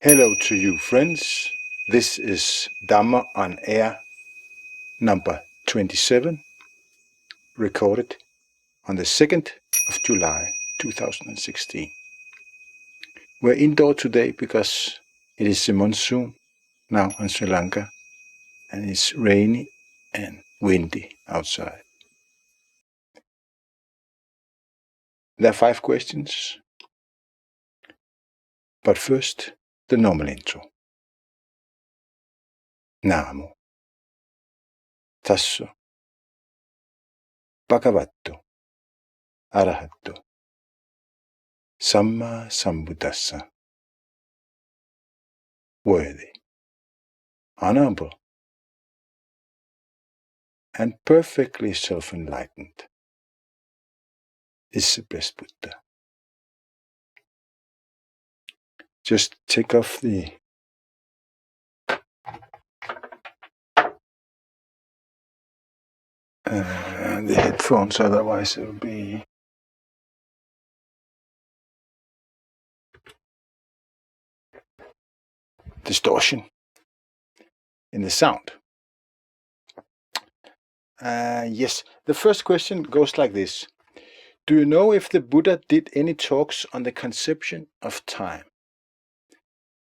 Hello to you, friends. This is Dhamma on Air number 27, recorded on the 2nd of July 2016. We're indoor today because it is the monsoon now in Sri Lanka, and it's rainy and windy outside. There are 5 questions, but first, the normal intro. Namo Tasso Bhagavato Arahato Samma Sambuddhassa. Worthy, honorable, and perfectly self-enlightened is the blessed Buddha. Just take off the headphones, otherwise it will be distortion in the sound. Yes, the first question goes like this. Do you know if the Buddha did any talks on the conception of time?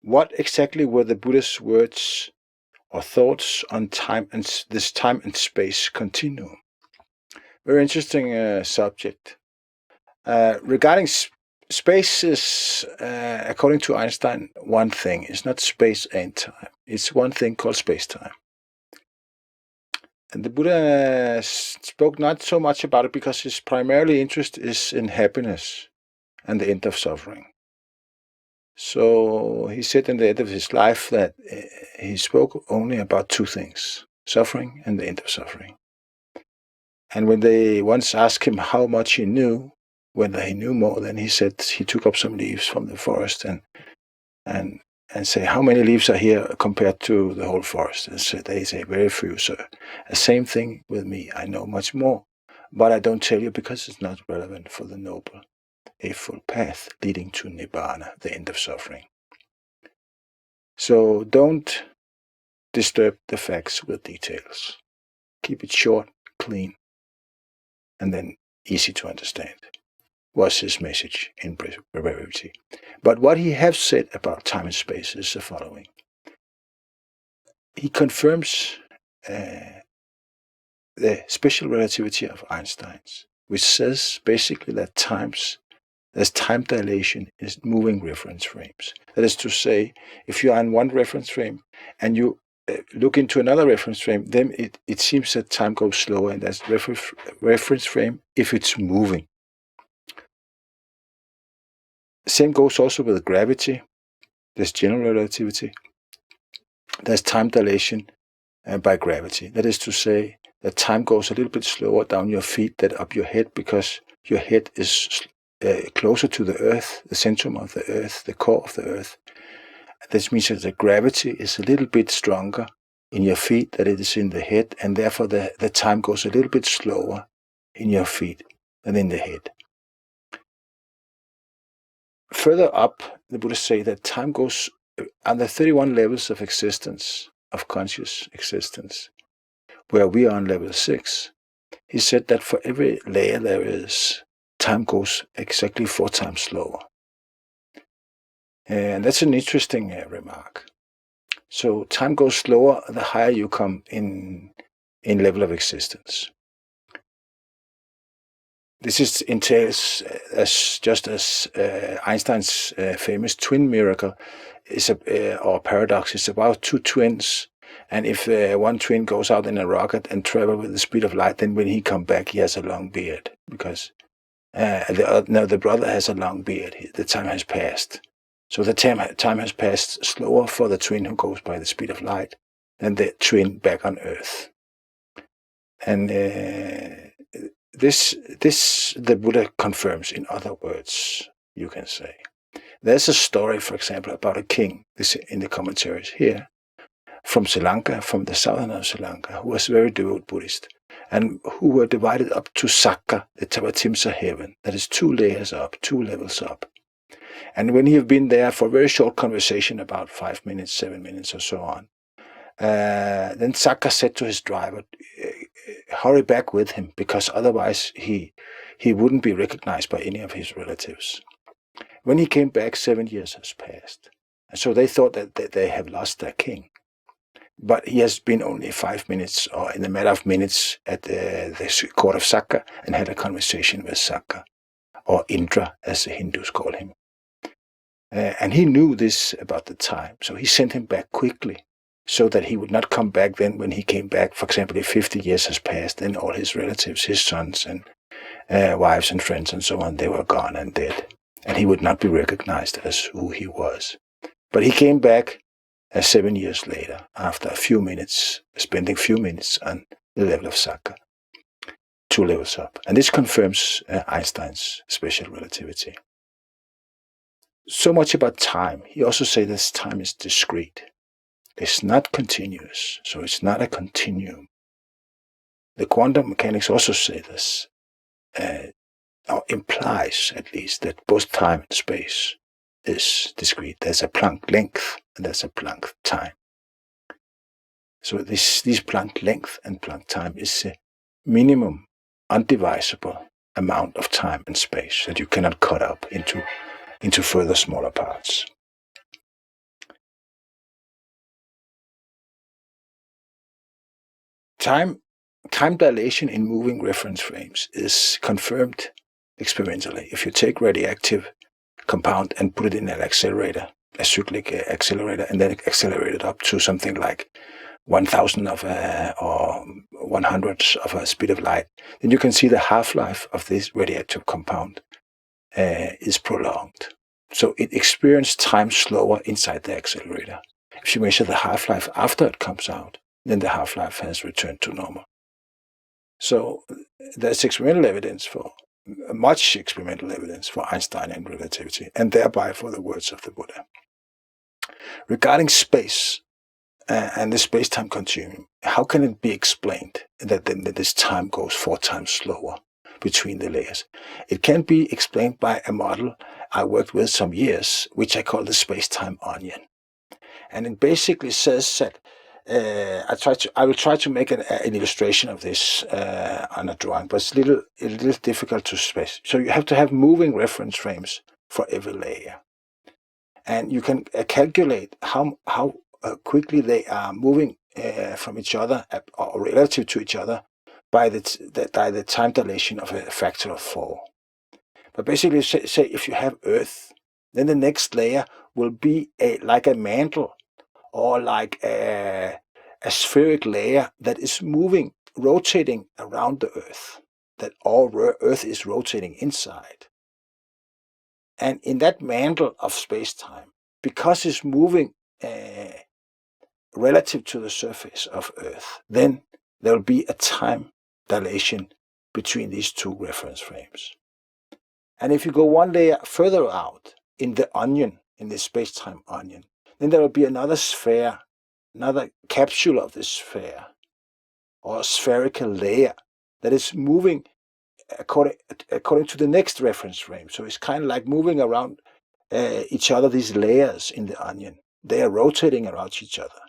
What exactly were the Buddha's words or thoughts on time and this time and space continuum? Very interesting subject. Regarding space is, according to Einstein, one thing. It's not space and time. It's one thing called space-time. And the Buddha spoke not so much about it because his primary interest is in happiness and the end of suffering. So he said in the end of his life that he spoke only about 2 things, suffering and the end of suffering. And when they once asked him how much he knew, whether he knew more, then he said he took up some leaves from the forest and say, how many leaves are here compared to the whole forest? And so they say, very few, sir. The same thing with me. I know much more, but I don't tell you because it's not relevant for the noble, eightfold path leading to Nibbana, the end of suffering. So don't disturb the facts with details. Keep it short, clean, and then easy to understand, was his message in brevity. But what he has said about time and space is the following. He confirms the special relativity of Einstein's, which says basically that there's time dilation in moving reference frames. That is to say, if you are in one reference frame and you look into another reference frame, then it seems that time goes slower in that reference frame if it's moving. Same goes also with gravity. There's general relativity. There's time dilation by gravity. That is to say that time goes a little bit slower down your feet than up your head because your head is closer to the earth, the centrum of the earth, the core of the earth. This means that the gravity is a little bit stronger in your feet than it is in the head, and therefore the time goes a little bit slower in your feet than in the head. Further up, the Buddha say that time goes on the 31 levels of existence, of conscious existence, where we are on level 6. He said that for every layer there is, time goes exactly 4 times slower. And that's an interesting remark. So time goes slower the higher you come in level of existence. This entails, just as Einstein's famous twin miracle or paradox is about 2 twins. And if one twin goes out in a rocket and travels with the speed of light, then when he comes back, he has a long beard because the brother has a long beard. The time has passed. So the time has passed slower for the twin who goes by the speed of light than the twin back on Earth. And this the Buddha confirms in other words, you can say. There's a story, for example, about a king, this in the commentaries here, from Sri Lanka, from the southern of Sri Lanka, who was a very devout Buddhist, and who were divided up to Sakka, the Tavatimsa heaven, that is 2 layers up, 2 levels up. And when he had been there for a very short conversation, about 5 minutes, 7 minutes or so on, then Saka said to his driver, hurry back with him, because otherwise he wouldn't be recognized by any of his relatives. When he came back, 7 years has passed. And so they thought that they have lost their king. But he has been only 5 minutes, or in a matter of minutes, at the court of Saka and had a conversation with Saka, or Indra, as the Hindus call him. And he knew this about the time, so he sent him back quickly, so that he would not come back then. When he came back, for example, if 50 years has passed, then all his relatives, his sons and wives and friends and so on, they were gone and dead. And he would not be recognized as who he was. But he came back 7 years later, after a few minutes, spending few minutes on the level of Saka, 2 levels up. And this confirms Einstein's special relativity. So much about time. He also says that time is discrete. It's not continuous, so it's not a continuum. The quantum mechanics also say this, or implies at least, that both time and space is discrete. There's a Planck length and there's a Planck time. So these Planck length and Planck time is a minimum, undivisible amount of time and space that you cannot cut up into further smaller parts. Time dilation in moving reference frames is confirmed experimentally. If you take radioactive compound and put it in an accelerator, a cyclic accelerator, and then accelerate it up to something like 1,000 of or 1/100th of a speed of light, then you can see the half-life of this radioactive compound is prolonged. So it experiences time slower inside the accelerator. If you measure the half-life after it comes out, then the half-life has returned to normal. So there's much experimental evidence for Einsteinian relativity, and thereby for the words of the Buddha. Regarding space and the space-time continuum, how can it be explained that this time goes 4 times slower between the layers? It can be explained by a model I worked with some years, which I call the space-time onion. And it basically says that I will try to make an illustration of this on a drawing, but it's a little difficult to space. So you have to have moving reference frames for every layer, and you can calculate how quickly they are moving from each other or relative to each other by the time dilation of a factor of 4. But basically, say if you have Earth, then the next layer will be like a mantle, or like a spheric layer that is moving, rotating around the Earth, that all Earth is rotating inside. And in that mantle of space-time, because it's moving relative to the surface of Earth, then there will be a time dilation between these 2 reference frames. And if you go 1 layer further out in the onion, in the space-time onion, then there will be another sphere, another capsule of the sphere, or a spherical layer that is moving according to the next reference frame. So it's kind of like moving around each other, these layers in the onion. They are rotating around each other.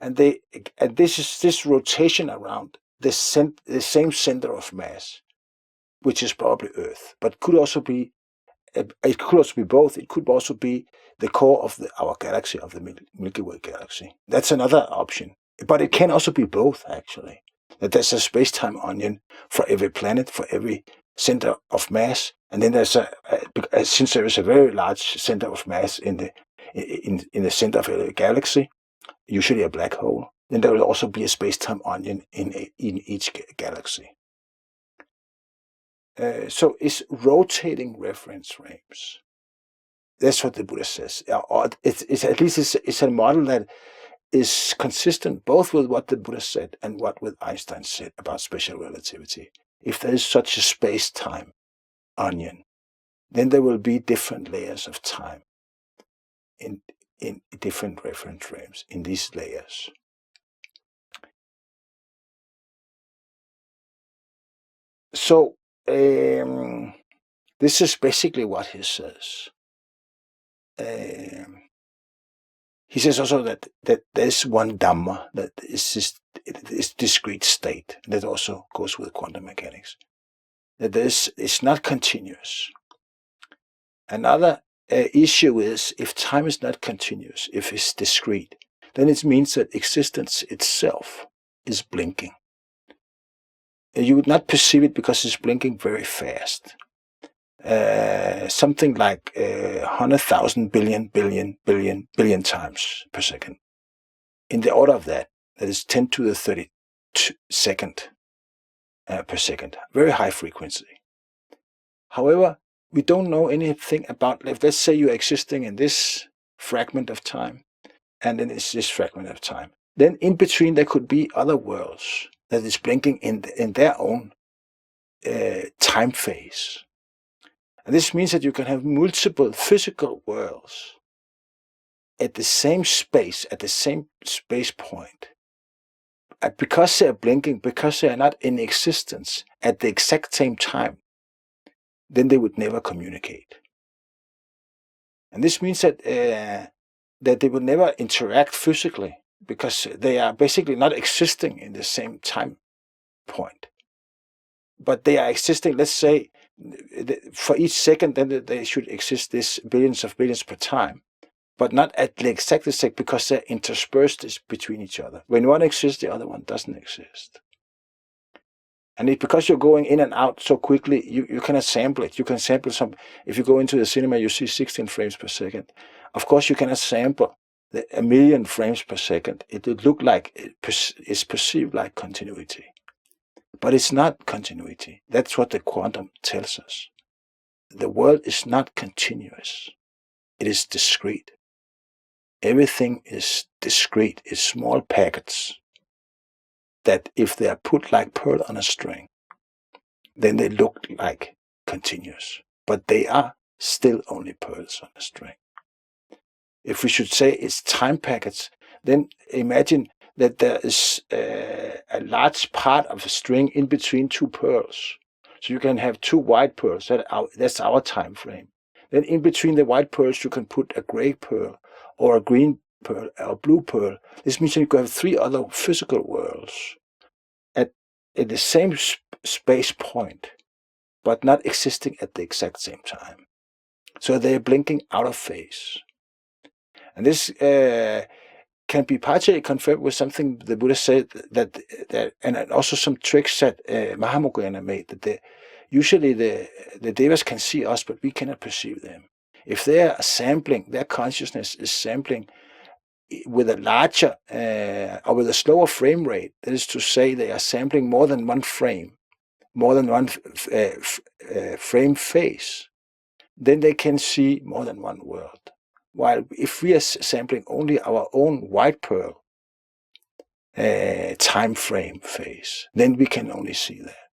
And this rotation around the same center of mass, which is probably Earth, but it could also be both. It could also be the core of our galaxy, of the Milky Way galaxy. That's another option. But it can also be both, actually. That there's a space-time onion for every planet, for every center of mass, and then there's since there is a very large center of mass in the center of a galaxy, usually a black hole, then there will also be a space-time onion in each galaxy. So it's rotating reference frames. That's what the Buddha says. It's at least it's a model that is consistent both with what the Buddha said and what Einstein said about special relativity. If there is such a space-time onion, then there will be different layers of time in different reference frames in these layers. So this is basically what he says. he says also that there's one Dhamma that is discrete state. That also goes with quantum mechanics. That it's not continuous. Another issue is if time is not continuous, if it's discrete, then it means that existence itself is blinking. You would not perceive it because it's blinking very fast. Something like 100,000 billion times per second. In the order of that is 10 to the 32nd per second. Very high frequency. However, we don't know anything about, let's say you're existing in this fragment of time, and then it's this fragment of time. Then in between there could be other worlds that is blinking in their own time phase. And this means that you can have multiple physical worlds at the same space point. And because they are blinking, because they are not in existence at the exact same time, then they would never communicate. And this means that they would never interact physically because they are basically not existing in the same time point. But they are existing, let's say, for each second, then they should exist this billions of billions per time, but not at the exact second because they're interspersed between each other. When one exists, the other one doesn't exist. And because you're going in and out so quickly, you cannot sample it. You can sample some. If you go into the cinema, you see 16 frames per second. Of course, you cannot sample a million frames per second. It would look like it's perceived like continuity. But it's not continuity. That's what the quantum tells us. The world is not continuous. It is discrete. Everything is discrete. It's small packets that if they are put like pearl on a string, then they look like continuous. But they are still only pearls on a string. If we should say it's time packets, then imagine that there is a large part of a string in between two pearls. So you can have two white pearls. That's our time frame. Then in between the white pearls, you can put a gray pearl or a green pearl or a blue pearl. This means that you can have three other physical worlds at the same space point, but not existing at the exact same time. So they're blinking out of phase. And this can be partially confirmed with something the Buddha said that and also some tricks that Mahayana made, that usually the devas can see us, but we cannot perceive them. If they are sampling, their consciousness is sampling with a larger or with a slower frame rate, that is to say they are sampling more than one frame, more than one frame phase, then they can see more than one world. While if we are sampling only our own white pearl time frame phase, then we can only see that.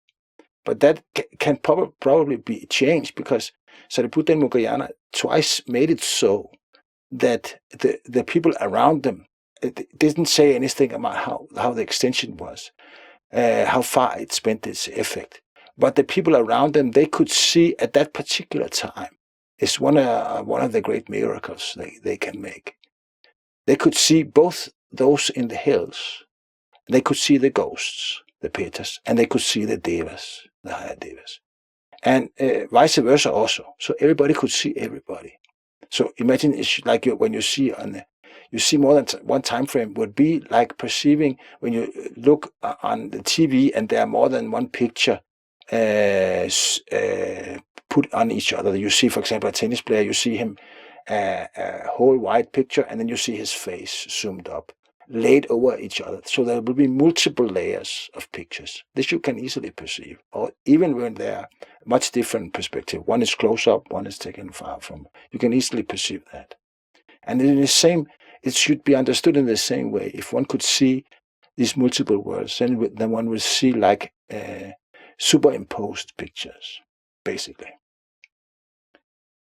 But that can probably be changed because Sariputta and Mahayana twice made it so that the people around them didn't say anything about how the extension was, how far it spent its effect. But the people around them, they could see at that particular time. It's one of the great miracles they can make. They could see both those in the hills. They could see the ghosts, the Petas, and they could see the devas, the higher devas. And vice versa also. So everybody could see everybody. So imagine it's like when you see you see more than one time frame would be like perceiving when you look on the TV and there are more than one picture put on each other. You see, for example, a tennis player, you see him a whole white picture and then you see his face zoomed up, laid over each other. So there will be multiple layers of pictures. This you can easily perceive, or even when they are much different perspective. One is close up, one is taken far from. You can easily perceive that. And in the same, it should be understood in the same way. If one could see these multiple worlds, then one will see like superimposed pictures, basically.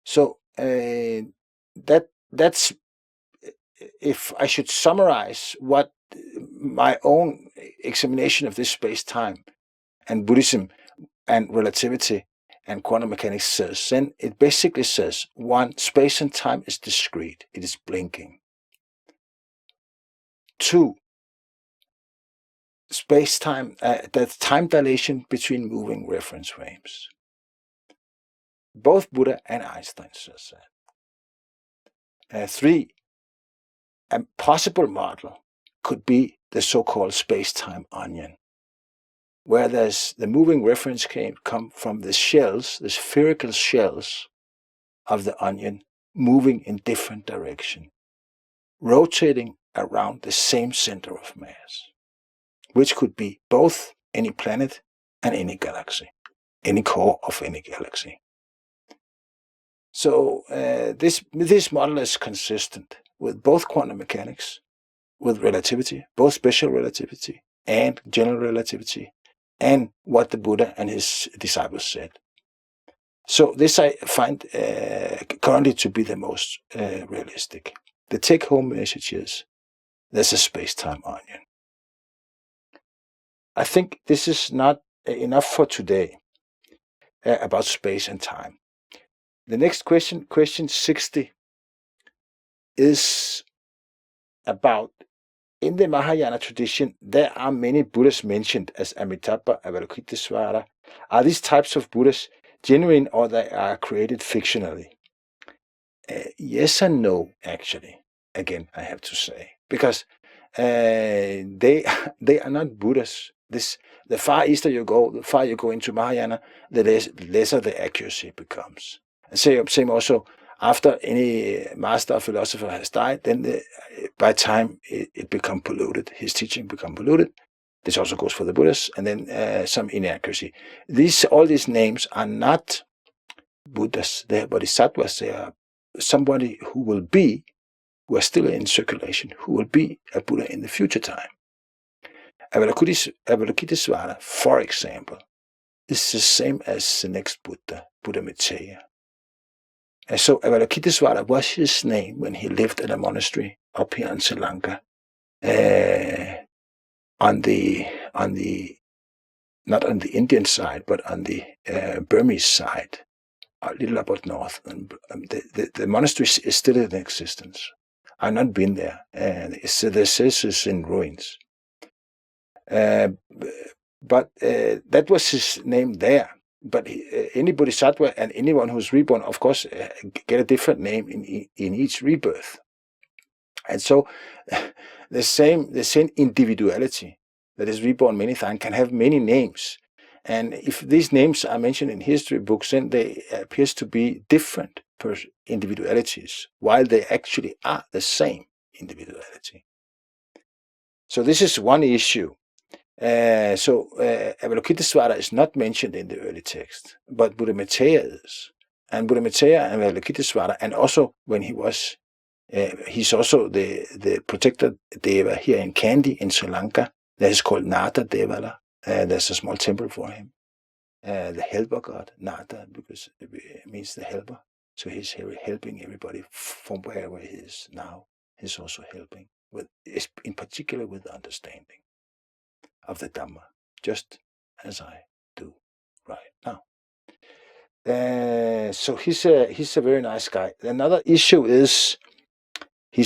So that's if I should summarize what my own examination of this space-time and Buddhism and relativity and quantum mechanics says, then it basically says, one, space and time is discrete, it is blinking. Two, space-time, the time dilation between moving reference frames. Both Buddha and Einstein says that. Three, a possible model could be the so-called space-time onion, where there's the moving reference come from the shells, the spherical shells of the onion, moving in different direction, rotating around the same center of mass, which could be both any planet and any galaxy, any core of any galaxy. So this model is consistent with both quantum mechanics, with relativity, both special relativity and general relativity, and what the Buddha and his disciples said. So this I find currently to be the most realistic. The take-home message is, there's a space-time onion. I think this is not enough for today about space and time. The next question, question 60, is about, in the Mahayana tradition, there are many Buddhas mentioned as Amitabha, Avalokiteswara. Are these types of Buddhas genuine, or they are created fictionally? Yes and no, actually. Again, I have to say, because they are not Buddhas. The far easter you go, the far you go into Mahayana, the lesser the accuracy becomes. And same also, after any master or philosopher has died, then by time it becomes polluted. His teaching becomes polluted. This also goes for the Buddhas, and then some inaccuracy. All these names are not Buddhas. They are bodhisattvas. They are somebody who are still in circulation, who will be a Buddha in the future time. Avalokiteswara, for example, is the same as the next Buddha, Buddha-Dhamma. And so Avalokiteswara was his name when he lived at a monastery up here in Sri Lanka, not on the Indian side, but on the Burmese side, a little about north. And the monastery is still in existence. I've not been there, and the says it's in ruins. But that was his name there. But any bodhisattva and anyone who's reborn, of course, get a different name in each rebirth. And so the same individuality that is reborn many times can have many names. And if these names are mentioned in history books, then they appear to be different individualities, while they actually are the same individuality. So this is one issue. Avalokitesvara is not mentioned in the early text, but Buddha-Dhamma is. And Buddha-Dhamma and Avalokitesvara, and also when he's also the protected Deva here in Kandy in Sri Lanka. That is called Nata Devala. There's a small temple for him. The helper god, Nata, because it means the helper. So he's helping everybody from wherever he is now. He's also helping, in particular with understanding of the Dhamma, just as I do right now. So he's a very nice guy. Another issue is he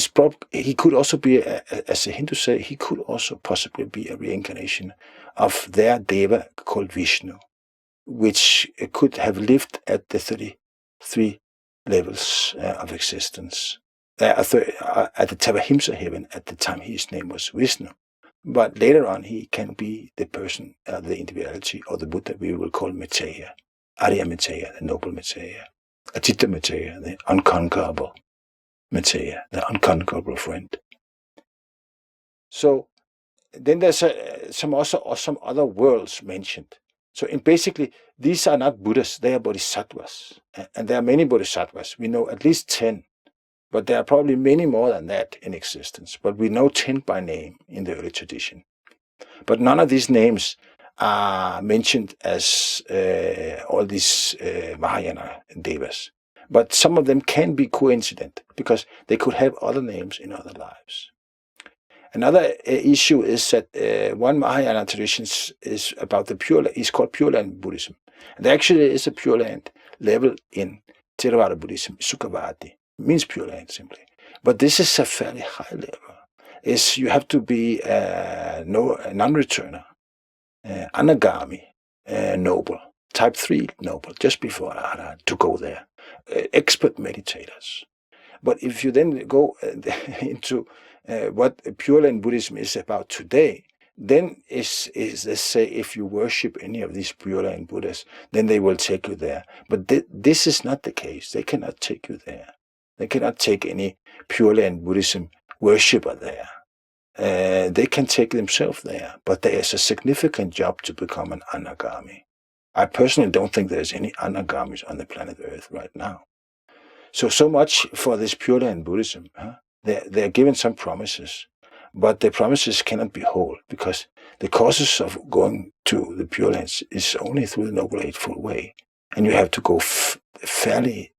could also be, as the Hindus say, he could also possibly be a reincarnation of their Deva called Vishnu, which could have lived at the 33 levels of existence, at the Tavahimsa heaven at the time his name was Vishnu. But later on, he can be the person, the individuality, or the Buddha we will call Metteyya, Arya Metteyya, the noble Metteyya, Ajita Metteyya, the unconquerable Metteyya, the unconquerable friend. So then there's some other worlds mentioned. So basically, these are not Buddhas, they are bodhisattvas. And there are many bodhisattvas. We know at least 10. But there are probably many more than that in existence. But we know 10 by name in the early tradition. But none of these names are mentioned as all these Mahayana devas. But some of them can be coincident, because they could have other names in other lives. Another issue is that one Mahayana tradition is about is called Pure Land Buddhism. And there actually is a Pure Land level in Theravada Buddhism, Sukhavati. It means Pure Land simply. But this is a fairly high level. You have to be a non-returner, anagami, noble, type 3 noble, just before Arahant, to go there. Expert meditators. But if you then go into what Pure Land Buddhism is about today, then is let's say, if you worship any of these Pure Land Buddhas, then they will take you there. But this is not the case. They cannot take you there. They cannot take any Pure Land Buddhism worshipper there. They can take themselves there, but there is a significant job to become an anagami. I personally don't think there's any anagamis on the planet Earth right now. So much for this Pure Land Buddhism. They're given some promises, but the promises cannot be whole, because the causes of going to the Pure Lands is only through the Noble Eightfold Way. And you have to go fairly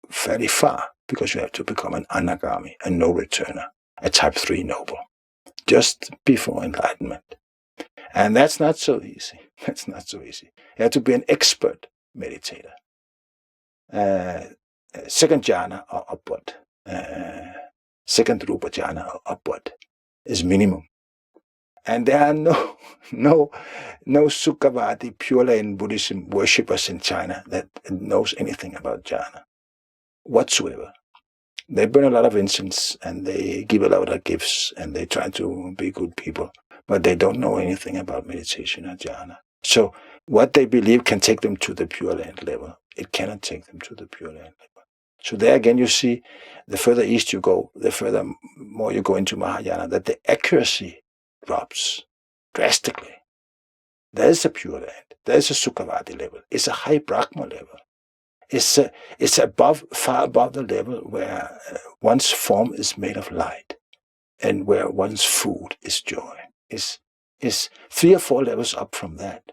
far, because you have to become an anagami, a no-returner, a type 3 noble, just before enlightenment. And that's not so easy. That's not so easy. You have to be an expert meditator. Second jhana or upward, second rupa jhana or upward is minimum. And there are no Sukhavati Pure Land Buddhism worshippers in China that knows anything about jhana whatsoever. They burn a lot of incense and they give a lot of gifts and they try to be good people, but they don't know anything about meditation or jhana. So what they believe can take them to the Pure Land level, it cannot take them to the Pure Land level. So there again you see, the further east you go, the further more you go into Mahayana, that the accuracy drops drastically. There is a Pure Land, there is a Sukhavati level, it's a high Brahma level. It's far above the level where one's form is made of light and where one's food is joy. It's 3 or 4 levels up from that.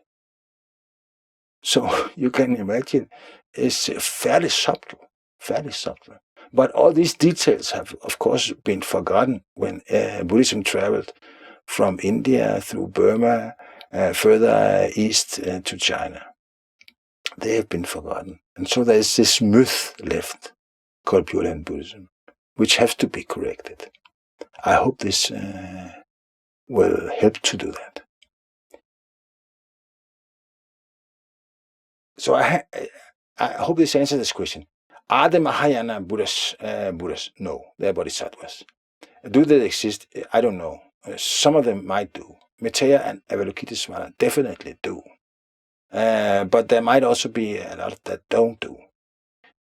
So you can imagine it's fairly subtle. But all these details have, of course, been forgotten when Buddhism traveled from India through Burma, further east to China. They have been forgotten. And so there is this myth left called Pure Land Buddhism, which has to be corrected. I hope this will help to do that. So I hope this answers this question. Are the Mahayana Buddhas? No, they're bodhisattvas. Do they exist? I don't know. Some of them might do. Metteyya and Avalokiteswara definitely do. But there might also be a lot that don't do.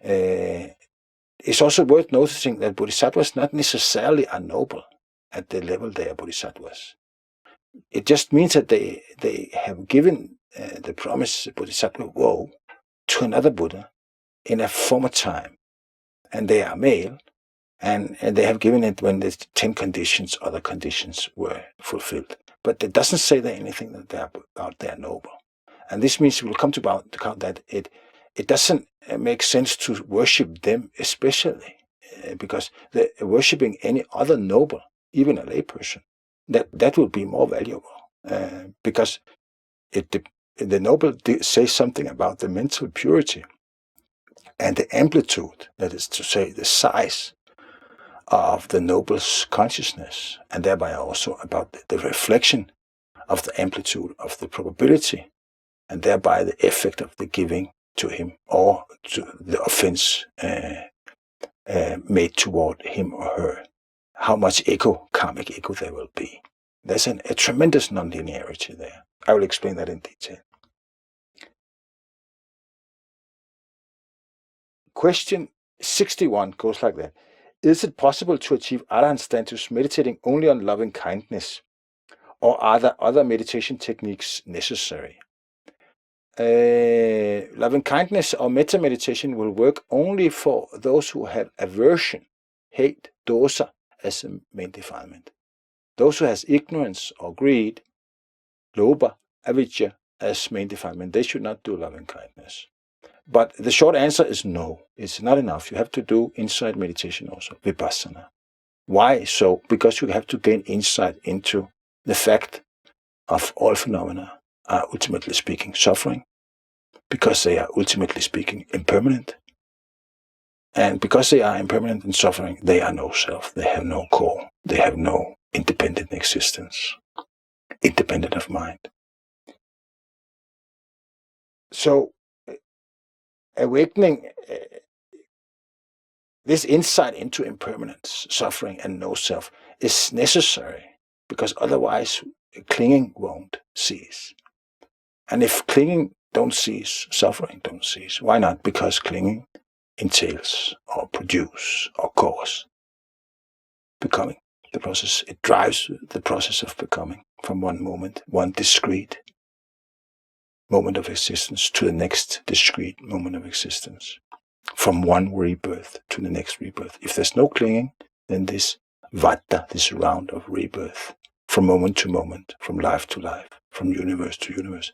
It's also worth noticing that bodhisattvas not necessarily are noble at the level they are bodhisattvas. It just means that they have given the promise bodhisattva woe to another Buddha in a former time, and they are male, and they have given it when the 10 conditions, other conditions were fulfilled. But it doesn't say that anything that they are noble. And this means we'll come to count that it doesn't make sense to worship them especially, because worshipping any other noble, even a layperson, that will be more valuable, because the noble says something about the mental purity and the amplitude, that is to say, the size of the noble's consciousness, and thereby also about the reflection of the amplitude of the probability, and thereby the effect of the giving to him or to the offense made toward him or her. How much karmic echo there will be. There's a tremendous nonlinearity there. I will explain that in detail. Question 61 goes like that. Is it possible to achieve Arahant status meditating only on loving kindness, or are there other meditation techniques necessary? Loving kindness or metta meditation will work only for those who have aversion, hate, dosa as a main defilement. Those who has ignorance or greed, lobha, avidya as main defilement, they should not do loving kindness. But the short answer is no, it's not enough. You have to do insight meditation also, vipassana. Why so? Because you have to gain insight into the fact of all phenomena are ultimately speaking suffering, because they are, ultimately speaking, impermanent. And because they are impermanent and suffering, they are no self. They have no core. They have no independent existence, independent of mind. So, awakening, this insight into impermanence, suffering, and no self is necessary, because otherwise clinging won't cease. And if clinging don't cease, suffering don't cease. Why not? Because clinging entails or produce or cause becoming. The process, it drives the process of becoming from one moment, one discrete moment of existence to the next discrete moment of existence, from one rebirth to the next rebirth. If there's no clinging, then this vata, this round of rebirth, from moment to moment, from life to life, from universe to universe,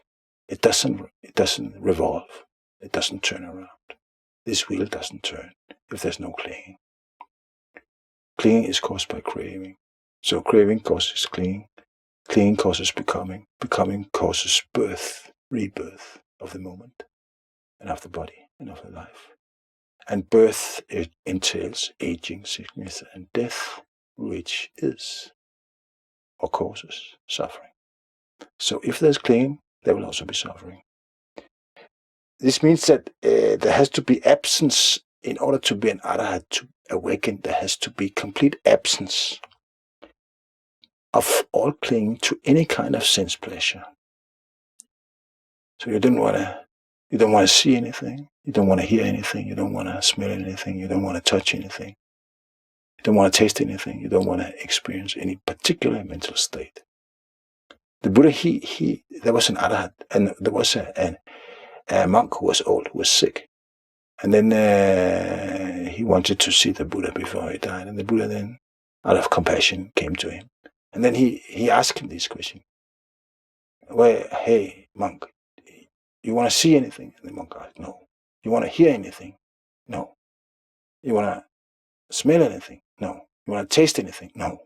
it doesn't revolve, it doesn't turn around. This wheel doesn't turn if there's no clinging. Clinging is caused by craving. So craving causes clinging. Clinging causes becoming. Becoming causes birth, rebirth of the moment and of the body and of the life. And birth, it entails aging, sickness, and death, which is or causes suffering. So if there's clinging, there will also be suffering. This means that there has to be absence in order to be an Arahant, to awaken. There has to be complete absence of all clinging to any kind of sense pleasure. So you don't want to see anything, you don't want to hear anything, you don't want to smell anything, you don't want to touch anything, you don't want to taste anything, you don't want to experience any particular mental state. The Buddha, there was an Arahant, and there was a monk who was old, who was sick. And then he wanted to see the Buddha before he died. And the Buddha then, out of compassion, came to him. And then he asked him this question. Well, hey, monk, you want to see anything? And the monk asked, no. You want to hear anything? No. You want to smell anything? No. You want to taste anything? No.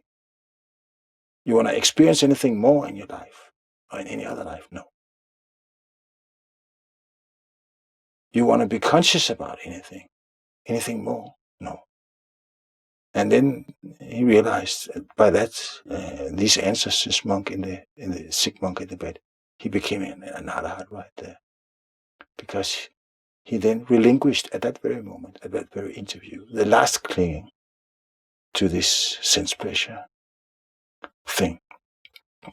You want to experience anything more in your life or in any other life? No. You want to be conscious about anything? Anything more? No. And then he realized by that, these answers, this monk the sick monk in the bed, he became an Arahant right there. Because he then relinquished at that very moment, at that very interview, the last clinging to this sense pleasure thing,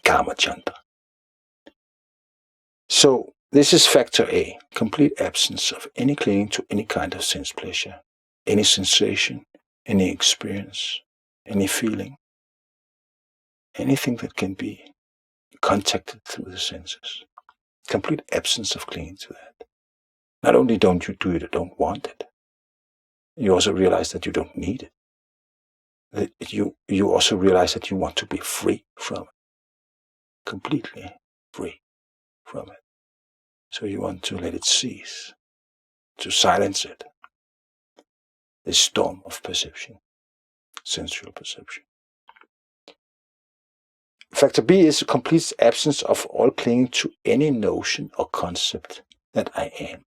karma chanta. So this is factor A, complete absence of any clinging to any kind of sense pleasure, any sensation, any experience, any feeling, anything that can be contacted through the senses. Complete absence of clinging to that. Not only don't you do it or don't want it, you also realize that you don't need it. That you also realize that you want to be free from it. Completely free from it. So you want to let it cease, to silence it. This storm of perception, sensual perception. Factor B is a complete absence of all clinging to any notion or concept that I am.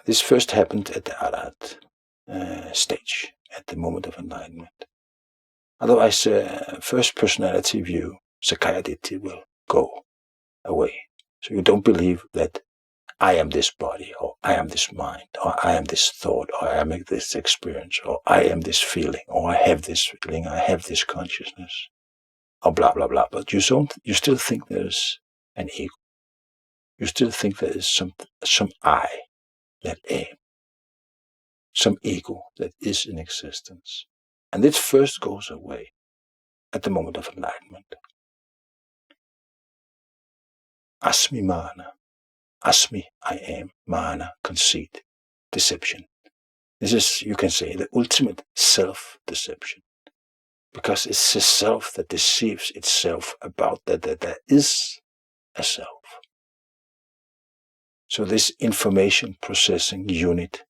This first happened at the Arahant stage, at the moment of enlightenment. Otherwise, first personality view, Sakaya Ditti, will go away. So you don't believe that I am this body, or I am this mind, or I am this thought, or I am this experience, or I am this feeling, or I have this feeling, I have this consciousness, or blah, blah, blah. But you still think there's an ego. You still think there is some I that am, some ego that is in existence. And this first goes away at the moment of enlightenment. Asmi mana. Asmi, I am. Mana, conceit, deception. This is, you can say, the ultimate self-deception. Because it's the self that deceives itself about that there is a self. So this information processing unit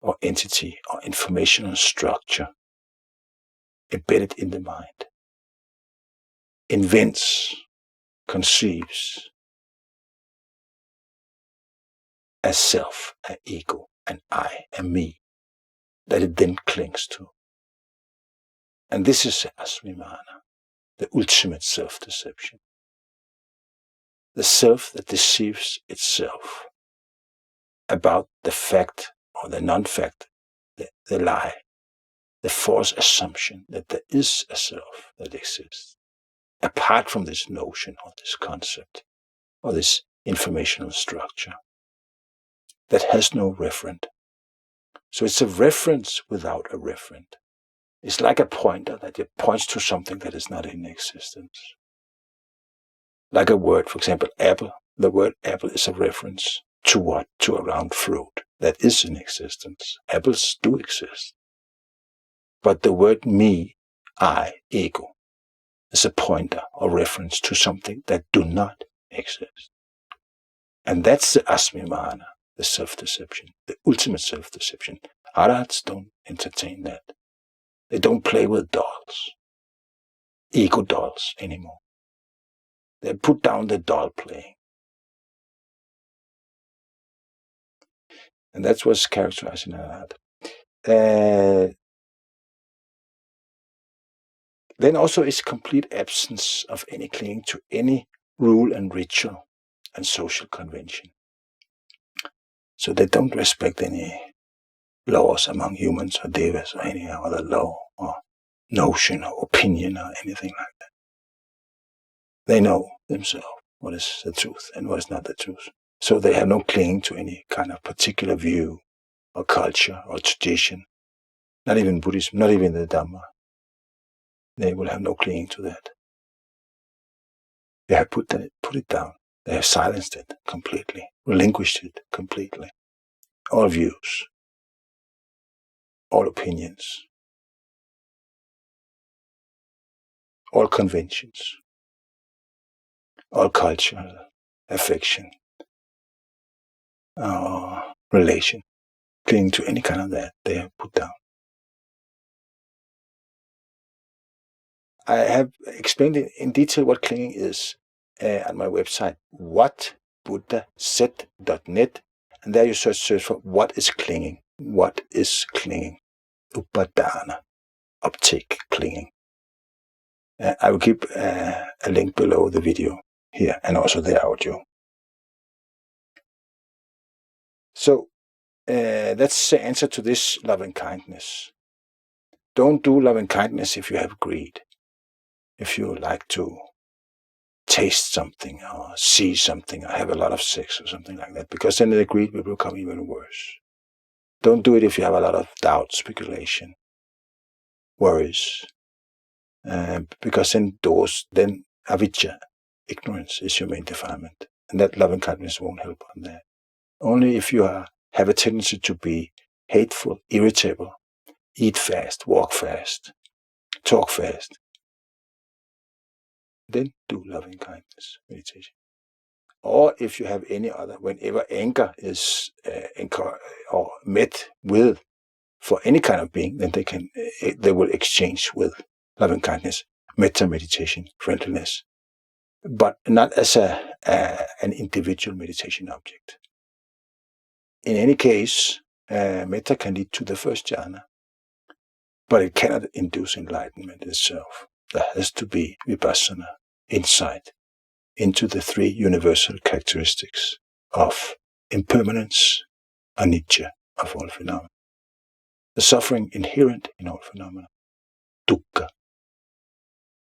or entity or informational structure embedded in the mind invents, conceives a self, an ego, an I, a me, that it then clings to. And this is asmimana, the ultimate self-deception. The self that deceives itself about the fact or the non-fact, the lie, the false assumption that there is a self that exists, apart from this notion or this concept or this informational structure that has no referent. So it's a reference without a referent. It's like a pointer that it points to something that is not in existence. Like a word, for example, apple. The word apple is a reference to what? To a round fruit that is in existence. Apples do exist. But the word me, I, ego, is a pointer or reference to something that do not exist. And that's the asmimana, the self-deception, the ultimate self-deception. Arahants don't entertain that. They don't play with dolls, ego dolls anymore. They put down the doll playing. And that's what's characterizing Arahant. Then also is complete absence of any clinging to any rule and ritual and social convention. So they don't respect any laws among humans or devas or any other law or notion or opinion or anything like that. They know themselves what is the truth and what is not the truth. So they have no clinging to any kind of particular view or culture or tradition, not even Buddhism, not even the Dhamma. They will have no clinging to that. They have put it down. They have silenced it completely, relinquished it completely. All views, all opinions, all conventions, all culture, affection, relation, clinging to any kind of that, they have put down. I have explained in detail what clinging is on my website, whatbuddhasaid.net, and there you search for what is clinging. What is clinging? Upadana, uptake, clinging. I will keep a link below the video here and also the audio. So that's the answer to this loving kindness. Don't do loving kindness if you have greed. If you like to taste something or see something or have a lot of sex or something like that, because then the greed will become even worse. Don't do it if you have a lot of doubt, speculation, worries, because then avijja, ignorance, is your main defilement, and that loving kindness won't help on that. Only if you have a tendency to be hateful, irritable, eat fast, walk fast, talk fast, then do loving kindness meditation. Or if you have any other, whenever anger is or met with for any kind of being, then they will exchange with loving kindness, metta meditation, friendliness, but not as an individual meditation object. In any case, metta can lead to the first jhana, but it cannot induce enlightenment itself. There has to be vipassana, insight into the three universal characteristics of impermanence, anicca, of all phenomena, the suffering inherent in all phenomena, dukkha,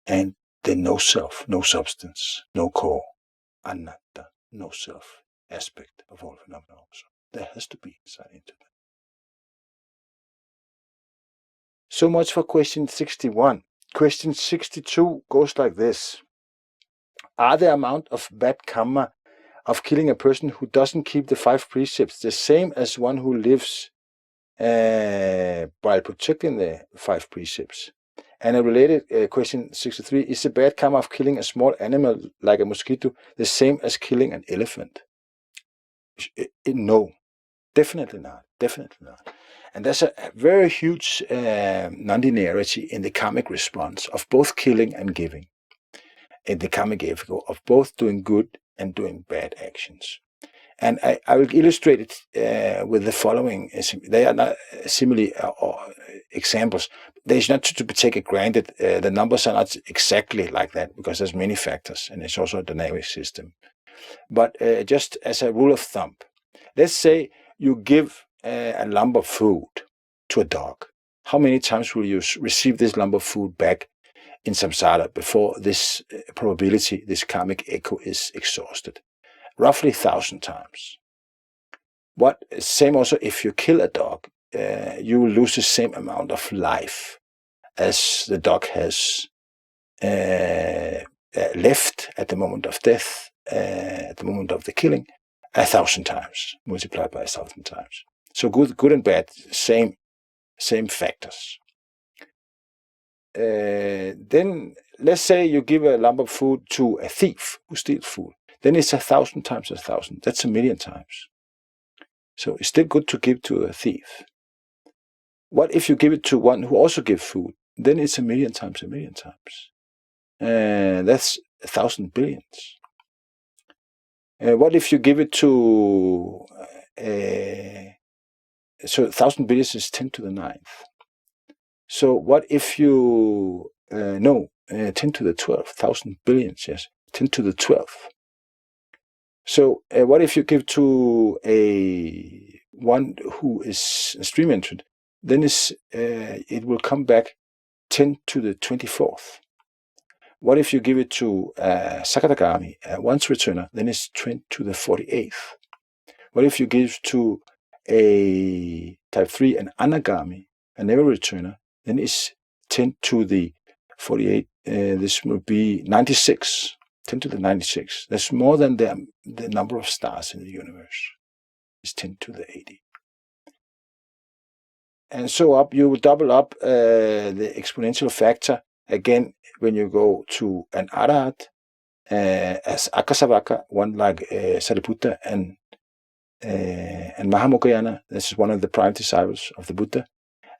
and the no self, no substance, no core, anatta, no self aspect of all phenomena also. There has to be insight into that. So much for question 61. Question 62 goes like this. Are the amount of bad kamma of killing a person who doesn't keep the 5 precepts the same as one who lives while protecting the 5 precepts? And a related question 63, is the bad kamma of killing a small animal like a mosquito the same as killing an elephant? No, definitely not. And there's a very huge non-linearity in the karmic response of both killing and giving. In the karmic ego of both doing good and doing bad actions. And I will illustrate it with the following. They are not simile or examples. They should not to be taken granted. The numbers are not exactly like that because there's many factors, and it's also a dynamic system. But just as a rule of thumb, let's say you give a lump of food to a dog. How many times will you receive this lump of food back in samsara before this probability, this karmic echo, is exhausted? Roughly 1,000 times. Same also if you kill a dog, you will lose the same amount of life as the dog has left at the moment of death, at the moment of the killing, 1,000 times, multiplied by 1,000 times. So good and bad, same factors. Then let's say you give a lump of food to a thief who steals food. Then it's 1,000 times 1,000. That's 1,000,000 times. So it's still good to give to a thief. What if you give it to one who also gives food? Then it's 1,000,000 times 1,000,000 times. That's 1,000 billions. What if you give it to... so 1,000 billions is 10 to the 9th. So what if you... 10 to the 12th. 1,000 billions, yes. 10 to the 12th. So what if you give to one who is a stream entrant? Then it will come back 10 to the 24th. What if you give it to Sakadagami, a once returner? Then it's 10 to the 48th. What if you give to a type 3, an anagami, a never returner? Then it's 10 to the 48. This will be 96. 10 to the 96. That's more than the number of stars in the universe. It's 10 to the 80. And so up, you will double up the exponential factor again when you go to an Arahant, as Akasavaka, one like Sariputta and Mahayana. This is one of the prime disciples of the Buddha,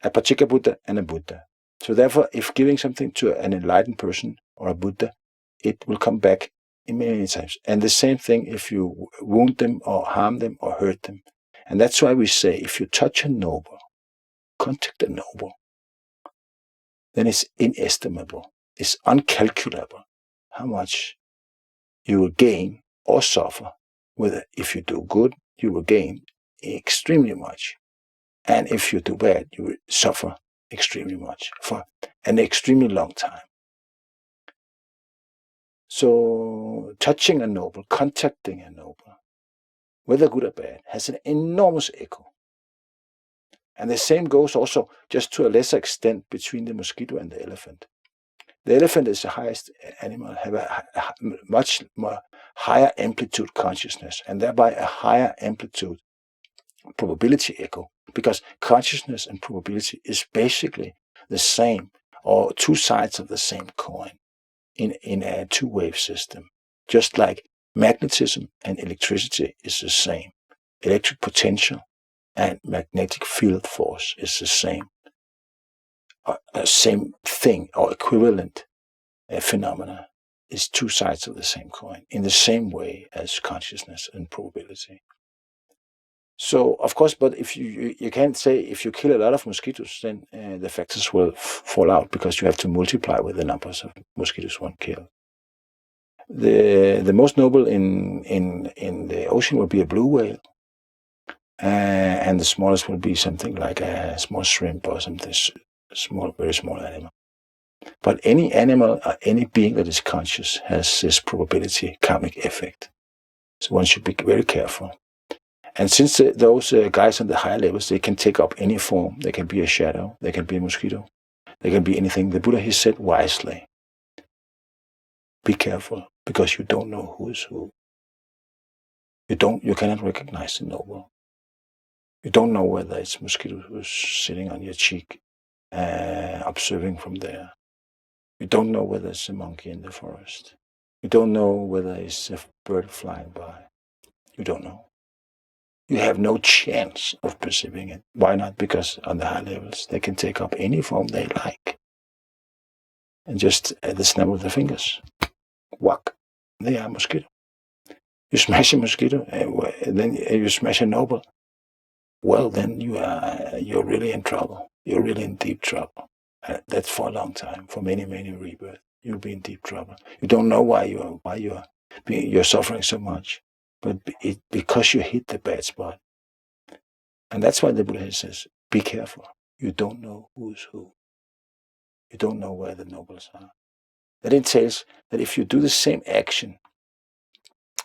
a Pachika Buddha and a Buddha. So therefore, if giving something to an enlightened person or a Buddha, it will come back in many times. And the same thing if you wound them or harm them or hurt them. And that's why we say, if you touch a noble, contact a noble, then it's inestimable, it's uncalculable how much you will gain or suffer. If you do good, you will gain extremely much. And if you do bad, you will suffer extremely much for an extremely long time. So touching a noble, contacting a noble, whether good or bad, has an enormous echo. And the same goes also, just to a lesser extent, between the mosquito and the elephant. The elephant is the highest animal, have a much more higher amplitude consciousness, and thereby a higher amplitude probability echo, because consciousness and probability is basically the same, or two sides of the same coin in a two-wave system. Just like magnetism and electricity is the same. Electric potential and magnetic field force is the same. Same thing or equivalent phenomena is two sides of the same coin in the same way as consciousness and probability. So, of course, but if you can't say if you kill a lot of mosquitoes, then the factors will fall out because you have to multiply with the numbers of mosquitoes one killed. The most noble in the ocean will be a blue whale, and the smallest will be something like a small shrimp or something small, very small animal. But any animal or any being that is conscious has this probability karmic effect. So one should be very careful. And since those guys on the higher levels, they can take up any form. They can be a shadow, they can be a mosquito, they can be anything. The Buddha, he said wisely, be careful, because you don't know who is who. You cannot recognize the noble. You don't know whether it's a mosquito who's sitting on your cheek, observing from there. You don't know whether it's a monkey in the forest. You don't know whether it's a bird flying by. You don't know. You have no chance of perceiving it. Why not? Because on the high levels, they can take up any form they like. And just at the snap of the fingers, whack, they are a mosquito. You smash a mosquito, and then you smash a noble. Well, then you're really in trouble. You're really in deep trouble. That's for a long time, for many, many rebirths. You'll be in deep trouble. You don't know why you're suffering so much, but because you hit the bad spot. And that's why the Buddha says, be careful. You don't know who's who. You don't know where the nobles are. That entails that if you do the same action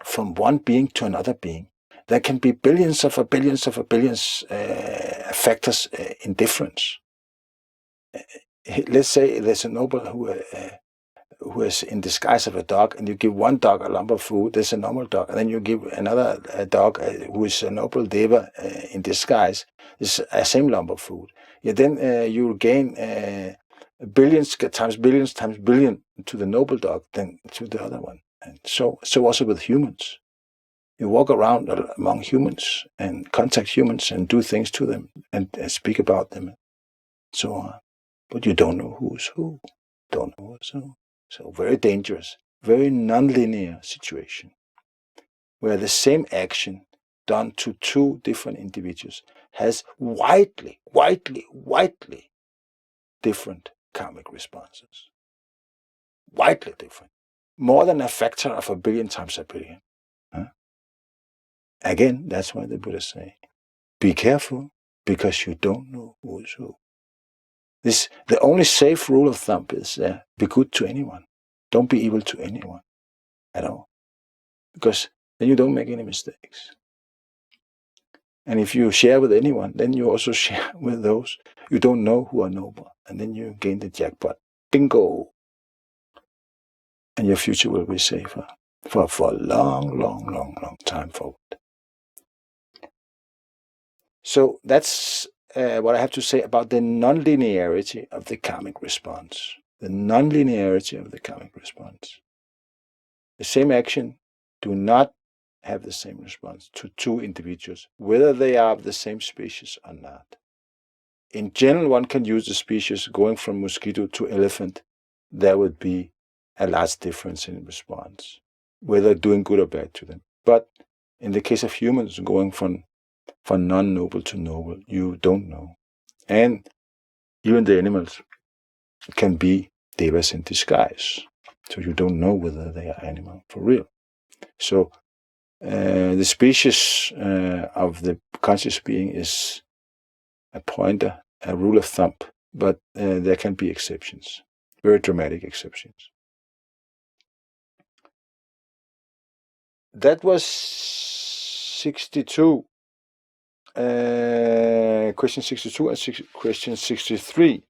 from one being to another being, there can be billions of factors in difference. Let's say there's a noble who is in disguise of a dog, and you give one dog a lump of food, there's a normal dog, and then you give another dog who is a noble deva in disguise, is a same lump of food. Then you'll gain billions times billion to the noble dog than to the other one. And so also with humans. You walk around among humans and contact humans and do things to them and speak about them and so on. But you don't know who's who. Don't know who's who. So very dangerous, very non-linear situation where the same action done to two different individuals has widely different karmic responses. Widely different. More than a factor of 1 billion times 1 billion. Again, that's why the Buddha say, be careful because you don't know who is who. The only safe rule of thumb is be good to anyone. Don't be evil to anyone at all. Because then you don't make any mistakes. And if you share with anyone, then you also share with those you don't know who are noble. And then you gain the jackpot. Bingo! And your future will be safer for a long time forward. So that's what I have to say about the non-linearity of the karmic response. The non-linearity of the karmic response. The same action do not have the same response to two individuals, whether they are of the same species or not. In general, one can use the species going from mosquito to elephant. There would be a large difference in response, whether doing good or bad to them. But in the case of humans, going from non-noble to noble, you don't know. And even the animals can be devas in disguise. So you don't know whether they are animal for real. So the species of the conscious being is a pointer, a rule of thumb, but there can be exceptions, very dramatic exceptions. That was 62. Question 62 and question 63.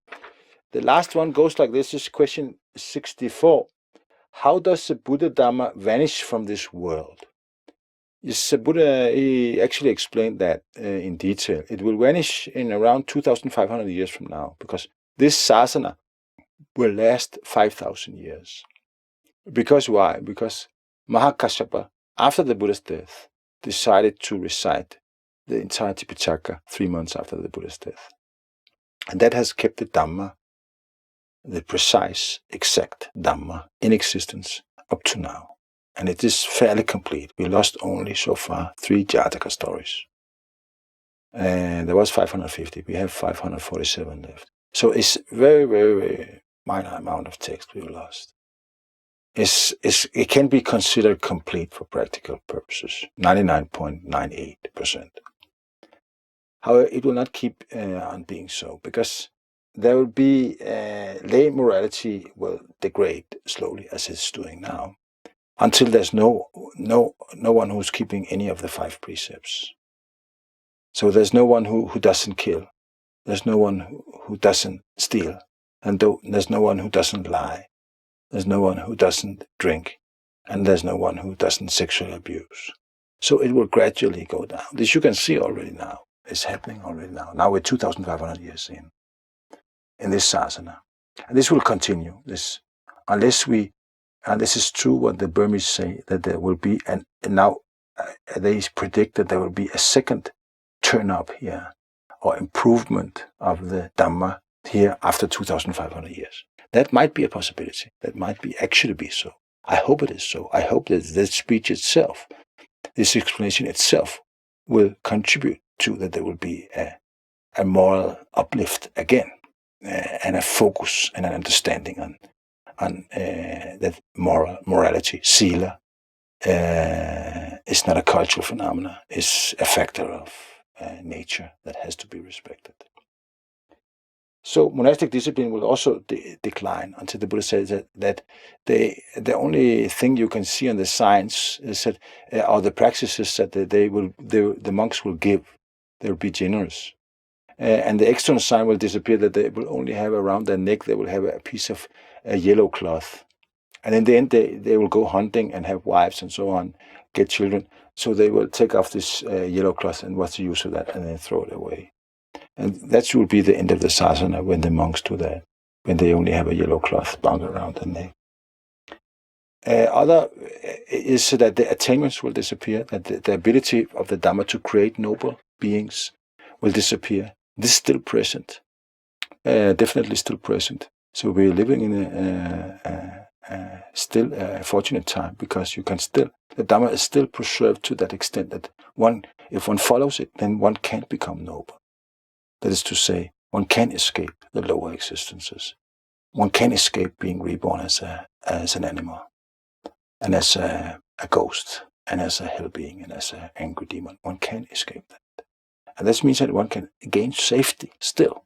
The last one goes like this, is question 64. How does the Buddha-Dhamma vanish from this world? Yes, Buddha he actually explained that in detail. It will vanish in around 2,500 years from now, because this sasana will last 5,000 years. Because why? Because Mahakasyapa, after the Buddha's death, decided to recite the entire Tipitaka 3 months after the Buddha's death. And that has kept the Dhamma, the precise, exact Dhamma, in existence up to now. And it is fairly complete. We lost only so far 3 Jataka stories. And there was 550. We have 547 left. So it's very minor amount of text we lost. It can be considered complete for practical purposes, 99.98%. However, it will not keep on being so, because there will be lay morality will degrade slowly, as it's doing now, until there's no one who's keeping any of the 5 precepts. So there's no one who doesn't kill, there's no one who doesn't steal, and there's no one who doesn't lie, there's no one who doesn't drink, and there's no one who doesn't sexually abuse. So it will gradually go down. This you can see already now. It's happening already now. Now we're 2,500 years in this sasana. And this will continue. Unless this is true what the Burmese say, that there will be, they predict that there will be a second turn up here, or improvement of the Dhamma here after 2,500 years. That might be a possibility. That might be actually be so. I hope it is so. I hope that the speech itself this explanation itself will contribute to that there will be a moral uplift again, and a focus and an understanding on that morality, sila, is not a cultural phenomenon, it's a factor of nature that has to be respected. So monastic discipline will also decline until the Buddha says that the only thing you can see on the signs is that are the practices that the monks will give. They will be generous. And the external sign will disappear, that they will only have around their neck, they will have a piece of yellow cloth. And in the end, they will go hunting and have wives and so on, get children. So they will take off this yellow cloth, and what's the use of that, and then throw it away. And that will be the end of the sasana when the monks do that, when they only have a yellow cloth bound around their neck. Other is that the attainments will disappear, that the ability of the Dhamma to create noble beings will disappear. This is still present, definitely still present. So we're living in still a fortunate time, because the Dhamma is still preserved to that extent that if one follows it, then one can become noble. That is to say, one can escape the lower existences. One can escape being reborn as an animal, and as a ghost, and as a hell being, and as an angry demon. One can escape that. And this means that one can gain safety still.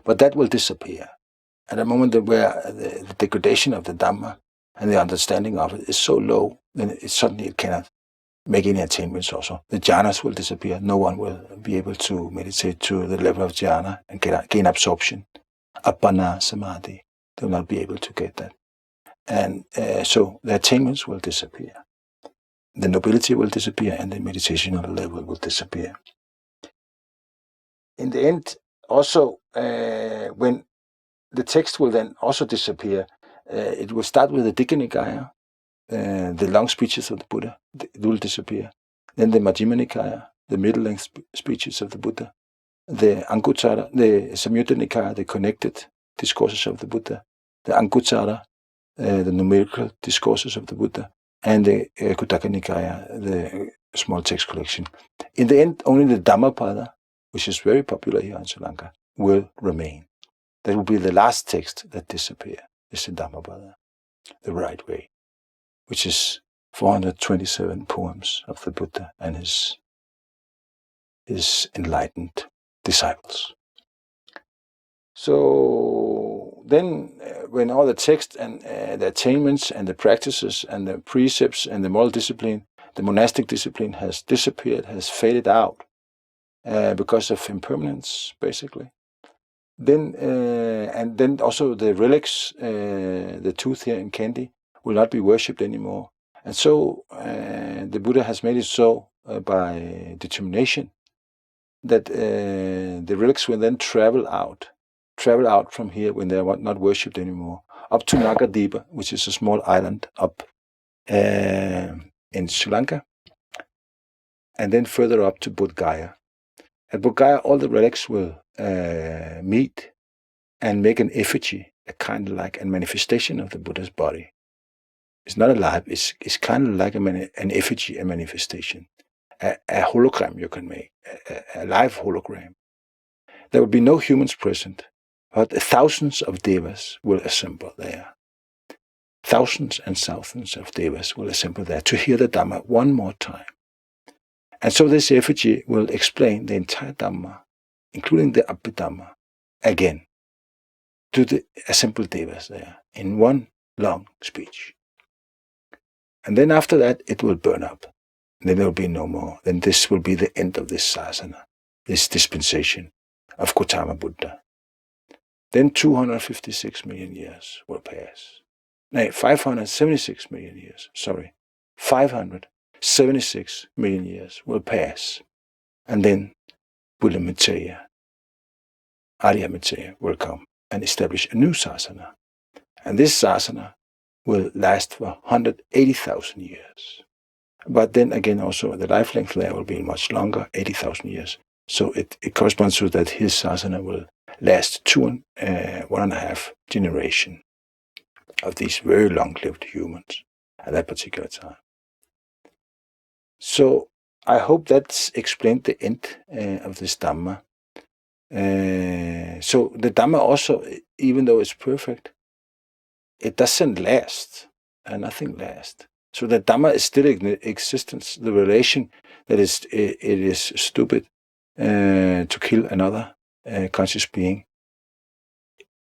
But that will disappear. At a moment where the degradation of the Dhamma and the understanding of it is so low, then it cannot make any attainments also. The jhanas will disappear. No one will be able to meditate to the level of jhana and gain absorption. Appana samadhi. They will not be able to get that. And so the attainments will disappear. The nobility will disappear, and the meditational level will disappear. In the end, also, when the text will then also disappear, it will start with the Digha Nikaya, the long speeches of the Buddha. It will disappear. Then the Majjhima Nikaya, the middle-length speeches of the Buddha. The Anguttara, the Samyutta Nikaya, the connected discourses of the Buddha. The Anguttara, the numerical discourses of the Buddha. And the Khuddaka Nikaya, the small text collection. In the end, only the Dhammapada, which is very popular here in Sri Lanka, will remain. That will be the last text that disappears, is the Dhammapada, the right way, which is 427 poems of the Buddha and his enlightened disciples. So then, when all the text and the attainments and the practices and the precepts and the moral discipline, the monastic discipline has disappeared, has faded out because of impermanence, basically. Then and then also the relics, the tooth here in Kandy, will not be worshipped anymore. And so the Buddha has made it so by determination that the relics will then travel out from here when they are not worshipped anymore, up to Nagadipa, which is a small island up in Sri Lanka, and then further up to Bodh Gaya. At Bodh Gaya, all the relics will meet and make an effigy, a kind of like a manifestation of the Buddha's body. It's not alive, it's kind of like an effigy, a manifestation, a hologram you can make, a live hologram. There will be no humans present, but thousands of devas will assemble there. Thousands and thousands of devas will assemble there to hear the Dhamma one more time. And so this effigy will explain the entire Dhamma, including the Abhidhamma, again, to the assembled devas there, in one long speech. And then after that, it will burn up. And then there will be no more. Then this will be the end of this sasana, this dispensation of Gautama Buddha. Then 256 million years will pass. No, 576 million years, 576 million years will pass. And then Buddha Mitteya, Arya Mitteya will come and establish a new sasana. And this sasana will last for 180,000 years. But then again also the life length there will be much longer, 80,000 years. So it corresponds to that his sasana will last 1.5 generation of these very long-lived humans at that particular time. So I hope that's explained the end of this Dhamma. So the Dhamma also, even though it's perfect, it doesn't last, and nothing lasts. So the Dhamma is still in existence. The relation that it is stupid to kill another conscious being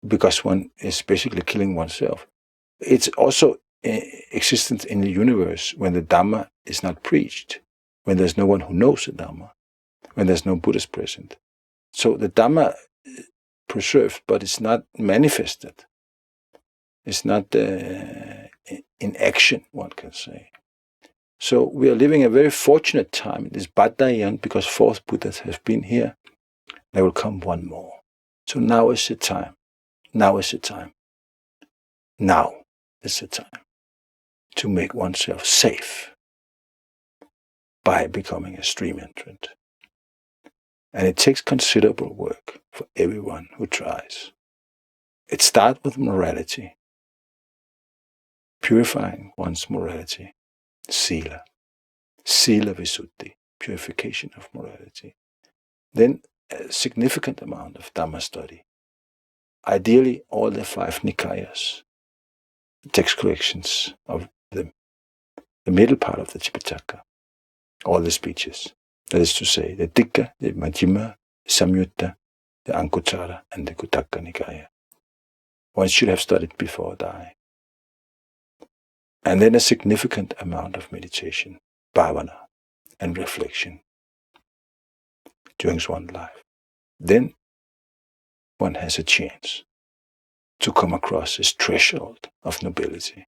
because one is basically killing oneself. It's also existent in the universe when the Dhamma is not preached, when there's no one who knows the Dhamma, when there's no Buddhas present. So the Dhamma preserved, but it's not manifested. It's not in action, one can say. So we are living a very fortunate time in this Buddha-Dhamma because 4th Buddhas have been here. There will come one more. So now is the time. Now is the time. Now is the time to make oneself safe by becoming a stream entrant. And it takes considerable work for everyone who tries. It starts with morality, purifying one's morality, sila visuddhi, purification of morality. Then a significant amount of Dhamma study. Ideally, all the 5 Nikayas, text collections of them, the middle part of the Tipitaka, all the speeches. That is to say, the Digga, the Majjhima, the Samyutta, the Anguttara, and the Kuttaka Nikaya. One should have studied before dying. And then a significant amount of meditation, bhavana, and reflection during one's life. Then one has a chance to come across this threshold of nobility.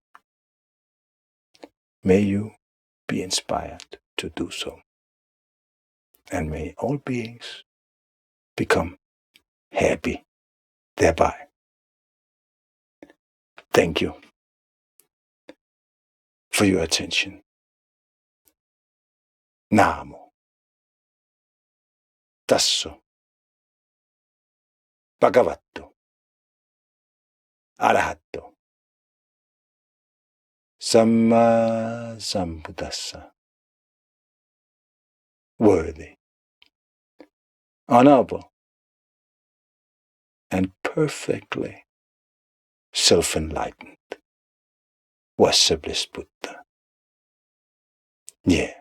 May you be inspired to do so. And may all beings become happy thereby. Thank you for your attention. Namo Tasso Bhagavato Arahato Samma Sambuddhassa. Worthy, honorable, and perfectly self-enlightened was the blessed Buddha. Yeah,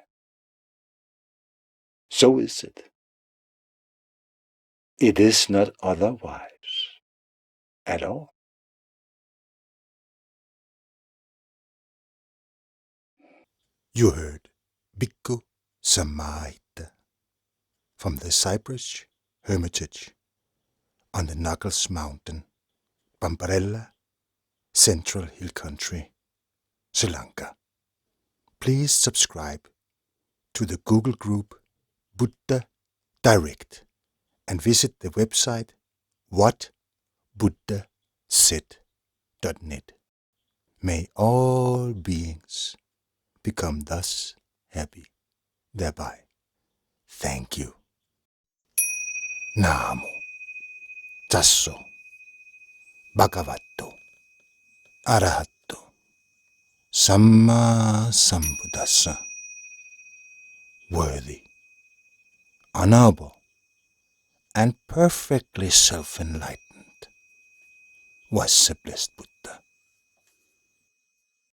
so is it. It is not otherwise at all. You heard Bhikkhu Samahita from the Cypress Hermitage on the Knuckles Mountain, Bambarella, Central Hill Country, Sri Lanka. Please subscribe to the Google group Buddha Direct and visit the website whatbuddhasaid.net. May all beings become thus happy thereby. Thank you. Namo Tasso Bhagavato Arahato Samma Sambuddhassa. Worthy, honorable, and perfectly self-enlightened was the blessed Buddha.